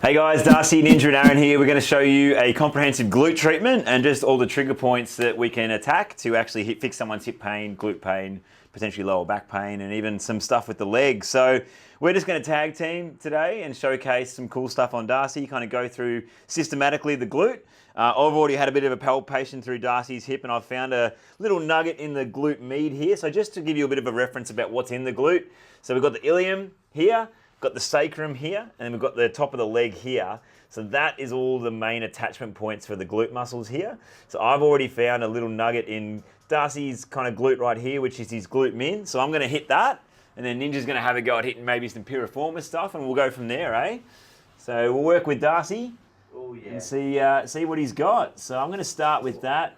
Hey guys, Darcy, Ninja and Aaron here. We're going to show you a comprehensive glute treatment and just all the trigger points that we can attack to actually fix someone's hip pain, glute pain, potentially lower back pain, and even some stuff with the legs. So we're just going to tag team today and showcase some cool stuff on Darcy, kind of go through systematically the glute. I've already had a bit of a palpation through Darcy's hip and I've found a little nugget in the glute med here. So just to give you a bit of a reference about what's in the glute. So we've got the ilium here, got the sacrum here, and then we've got the top of the leg here. So that is all the main attachment points for the glute muscles here. So I've already found a little nugget in Darcy's kind of glute right here, which is his glute min. So I'm going to hit that, and then Ninja's going to have a go at hitting maybe some piriformis stuff, and we'll go from there, eh? So we'll work with Darcy and see what he's got. So I'm going to start with that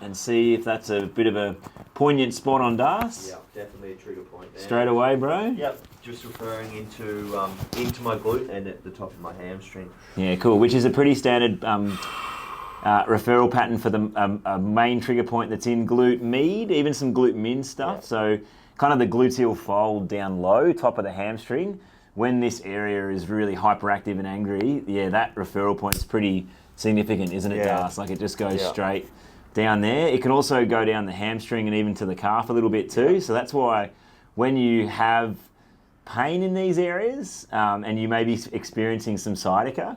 and see if that's a bit of a poignant spot on Darcy. Yeah, definitely a trigger point there. Straight away, bro? Yep, just referring into my glute and at the top of my hamstring. Yeah, cool, which is a pretty standard referral pattern for the main trigger point that's in glute med, even some glute min stuff. Yeah. So kind of the gluteal fold down low, top of the hamstring. When this area is really hyperactive and angry, yeah, that referral point is pretty significant, isn't it, Darcy? Like it just goes straight down there. It can also go down the hamstring and even to the calf a little bit too. So that's why when you have pain in these areas and you may be experiencing some sciatica,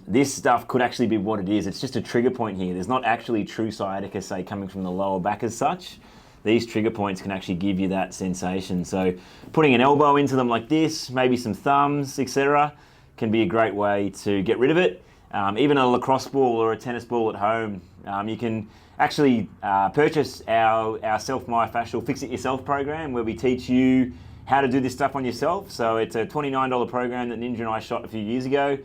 this stuff could actually be what it is. It's just a trigger point here. There's not actually true sciatica, say, coming from the lower back as such. These trigger points can actually give you that sensation. So putting an elbow into them like this, maybe some thumbs, etc., can be a great way to get rid of it. Even a lacrosse ball or a tennis ball at home, you can actually purchase our Self-Myofascial Fix It Yourself program where we teach you how to do this stuff on yourself. So it's a $29 program that Ninja and I shot a few years ago,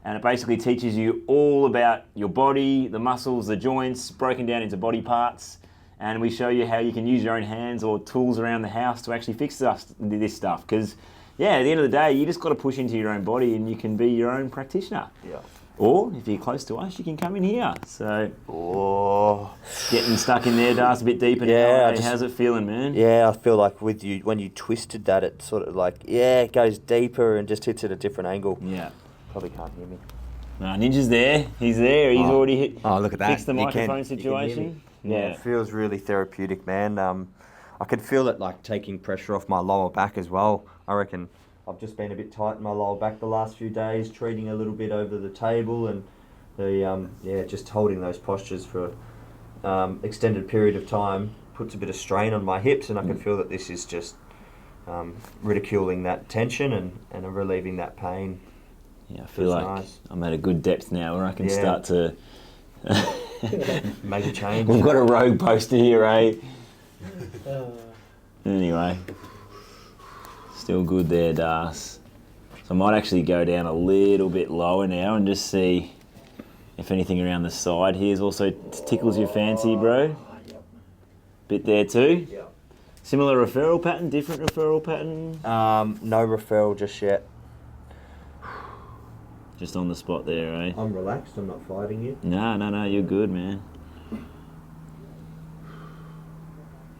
and it basically teaches you all about your body, the muscles, the joints, broken down into body parts, and we show you how you can use your own hands or tools around the house to actually fix this stuff. Because, yeah, at the end of the day, you just got to push into your own body and you can be your own practitioner. Yeah. Or, if you're close to us, you can come in here. So, getting stuck in there, Darcy, a bit deeper now. How's it feeling, man? Yeah, I feel like with you, when you twisted that, it sort of like, it goes deeper and just hits at a different angle. Yeah. Probably can't hear me. No, Ninja's there. He's there. He's already hit. Oh, look at that. Fixed the microphone situation. Yeah, it feels really therapeutic, man. I can feel it like taking pressure off my lower back as well. I reckon I've just been a bit tight in my lower back the last few days, treating a little bit over the table, and the just holding those postures for extended period of time puts a bit of strain on my hips, and I can feel that this is just ridiculing that tension and relieving that pain. Yeah, I feel like nice. I'm at a good depth now where I can start to make a change. We've got a rogue poster here, eh? Anyway. Still good there, Darcy. So I might actually go down a little bit lower now and just see if anything around the side here is also tickles your fancy, bro. Bit there too. Yeah. Similar referral pattern, different referral pattern? No referral just yet. Just on the spot there, eh? I'm relaxed, I'm not fighting you. No, you're good, man.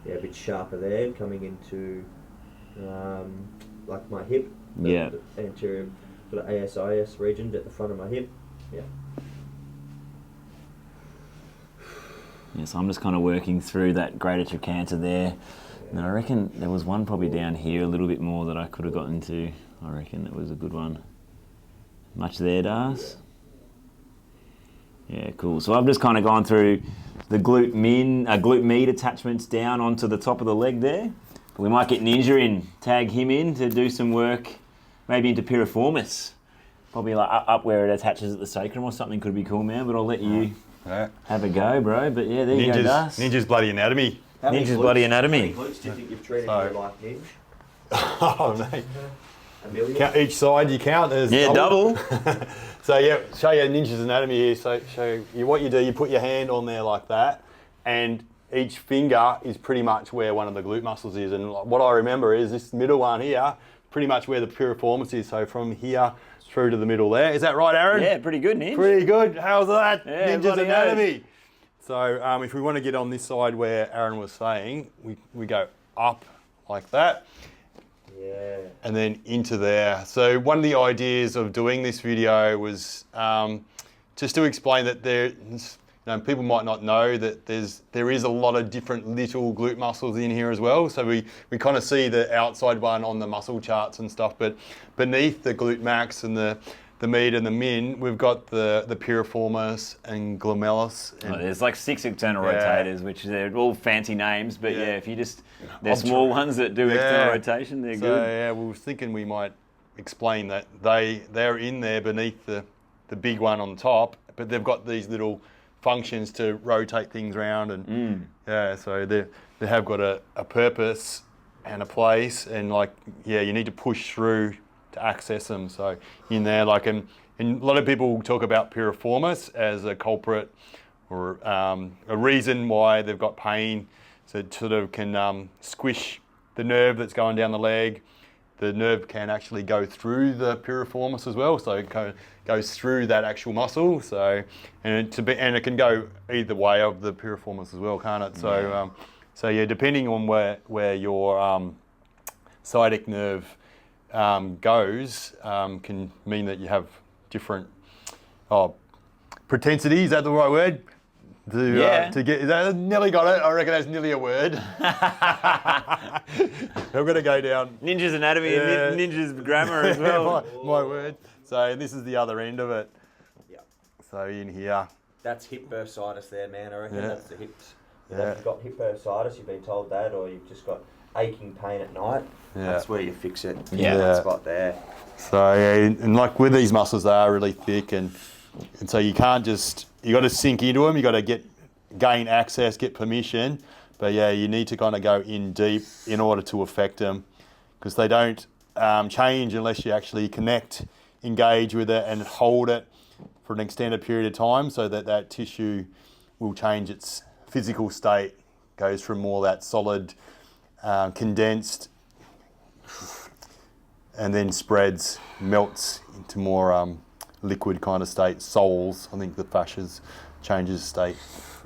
Yeah, a bit sharper there, coming into like my hip. The anterior sort of ASIS region at the front of my hip. Yeah. Yeah, so I'm just kind of working through that greater trochanter there. And I reckon there was one probably down here a little bit more that I could have gotten to. I reckon that was a good one. Much there, Darcy? Yeah, cool. So I've just kind of gone through the glute med attachments down onto the top of the leg there. But we might get Ninja in, tag him in to do some work, maybe into piriformis. Probably like up where it attaches at the sacrum or something could be cool, man. But I'll let you have a go, bro. But yeah, there you go, Darcy. Ninja's bloody anatomy. Ninja's bloody anatomy. How many glutes do you think you've treated in your life, Ninja? Oh, mate. A million? Count each side you count. There's double. So yeah, show you Ninja's anatomy here. So show you what you do. You put your hand on there like that, and each finger is pretty much where one of the glute muscles is. And what I remember is this middle one here, pretty much where the piriformis is. So from here through to the middle there. Is that right, Aaron? Yeah, pretty good, Ninja. Pretty good. How's that? Yeah, Ninja's anatomy. So if we want to get on this side where Aaron was saying, we go up like that. Yeah. and then into there. So one of the ideas of doing this video was just to explain that people might not know that there is a lot of different little glute muscles in here as well. So we kind of see the outside one on the muscle charts and stuff, but beneath the glute max and the med and the min, we've got the piriformis and glomerulis. And There's like 6 external rotators, which they're all fancy names, but if you just, they're I'm small ones that do external rotation, they're so, good. yeah, we were thinking we might explain that they're in there beneath the big one on top, but they've got these little functions to rotate things around, and so they have got a purpose and a place, and you need to push through to access them. So in there, and a lot of people talk about piriformis as a culprit or a reason why they've got pain. So it sort of can squish the nerve that's going down the leg. The nerve can actually go through the piriformis as well, so it goes through that actual muscle. So and it can go either way of the piriformis as well, can't it? So depending on where your sciatic nerve goes, can mean that you have different propensity. Is that the right word? To get, nearly got it. I reckon that's nearly a word. I'm going to go down. Ninja's anatomy and Ninja's grammar as well. my word. So this is the other end of it. Yeah. So in here. That's hip bursitis there, man. I reckon that's the hips. Yeah. If you've got hip bursitis, you've been told that, or you've just got aching pain at night, that's where you fix it. That spot there. So and with these muscles, they are really thick, and so you can't just, you got to sink into them. You got to gain access, get permission, but you need to kind of go in deep in order to affect them, because they don't change unless you actually connect, engage with it, and hold it for an extended period of time, so that tissue will change its physical state, goes from more that solid, condensed, and then spreads, melts into more liquid kind of state. Sols, I think the fascias changes state.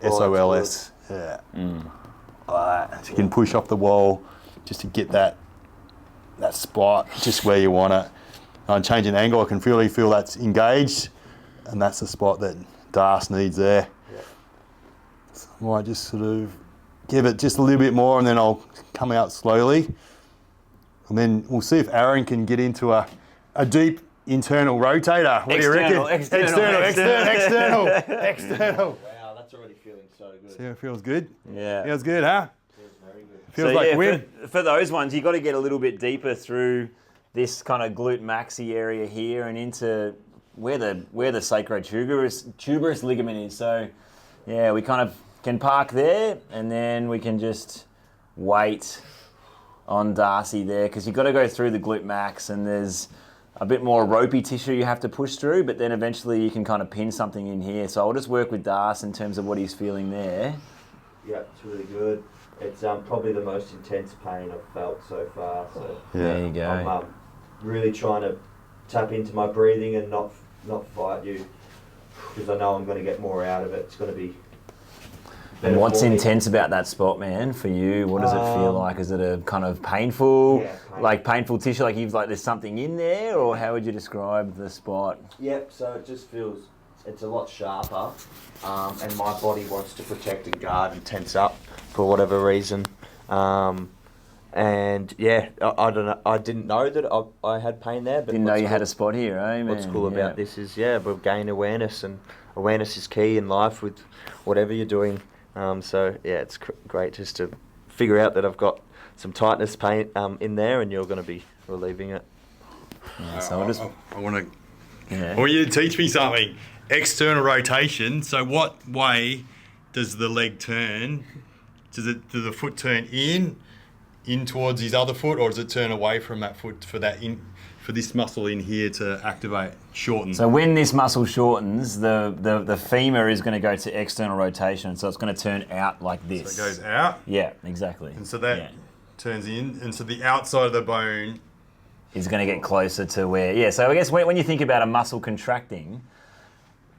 SOLS. Yeah. Like that. So you can push off the wall just to get that spot just where you want it. And changing angle, I can really feel that's engaged, and that's the spot that Das needs there. Yeah. So I might just sort of give it just a little bit more, and then I'll come out slowly. And then we'll see if Aaron can get into a deep internal rotator. What do you reckon? External. Wow, that's already feeling so good. See how it feels good? Yeah. Feels good, huh? Feels very good. Feels like wind. For those ones, you got to get a little bit deeper through this kind of glute maxi area here and into where the sacrotuberous ligament is. So, yeah, we kind of can park there, and then we can just wait on Darcy there, because you've got to go through the glute max, and there's a bit more ropey tissue you have to push through, but then eventually you can kind of pin something in here. So I'll just work with Darcy in terms of what he's feeling there. Yeah, it's really good. It's probably the most intense pain I've felt so far. So There you go. I'm really trying to tap into my breathing and not fight you, because I know I'm going to get more out of it. It's going to be better. And what's for me. intense about that spot, man, for you? What does it feel like? Is it a kind of painful, painful tissue, like there's something in there, or how would you describe the spot? Yep, so it just feels, it's a lot sharper, and my body wants to protect and guard and tense up for whatever reason. And yeah, I don't know, I didn't know that I had pain there. But Didn't know you had a spot here, eh, man? What's cool about this is, we've gained awareness, and awareness is key in life with whatever you're doing. So yeah, it's great just to figure out that I've got some tightness pain in there, and you're going to be relieving it. Yeah, so I want you to teach me something. External rotation. So what way does the leg turn? Does the foot turn in towards his other foot, or does it turn away from that foot for this muscle in here to activate, shorten? So when this muscle shortens, the femur is going to go to external rotation, so it's going to turn out like this. So it goes out? Yeah, exactly. And so that turns in, and so the outside of the bone is going to get closer to where... so I guess when you think about a muscle contracting,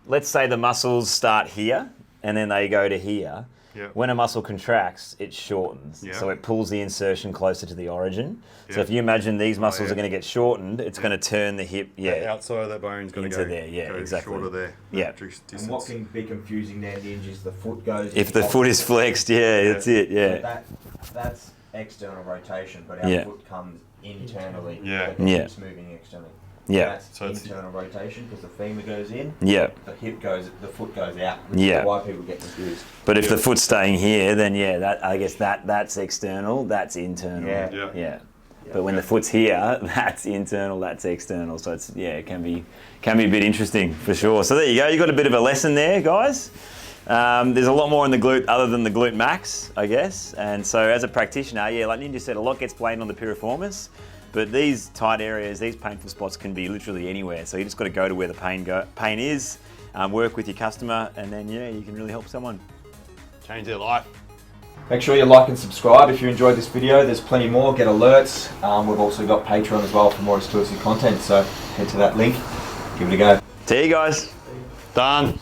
let's say the muscles start here, and then they go to here. Yep. When a muscle contracts, it shortens. Yep. So it pulls the insertion closer to the origin. So Yep. if you imagine these muscles yeah. are going to get shortened, it's going to turn the hip, The outside of that bone's going Into to go, there, yeah, go exactly. shorter there. Yeah. And what can be confusing there, Ninja, is the foot goes. if the foot is flexed, that's it, So yeah. that's external rotation, but our Yeah. foot comes internally. Yeah. The Yeah. hip's moving externally. Yeah. That's So it's- internal rotation because the femur goes in, Yeah. the foot goes out. Which Yeah. is why people get confused. But if the foot's staying here, then I guess that's external, that's internal. Yeah. Yeah. Yeah. But when the foot's here, that's internal, that's external. So it can be a bit interesting for sure. So there you go. You got a bit of a lesson there, guys. There's a lot more in the glute other than the glute max, I guess. And so as a practitioner, like Ninja said, a lot gets blamed on the piriformis. But these tight areas, these painful spots can be literally anywhere. So you just got to go to where the pain is, work with your customer, and then you can really help someone. Change their life. Make sure you like and subscribe if you enjoyed this video. There's plenty more. Get alerts. We've also got Patreon as well for more exclusive content. So head to that link. Give it a go. See you guys. Done.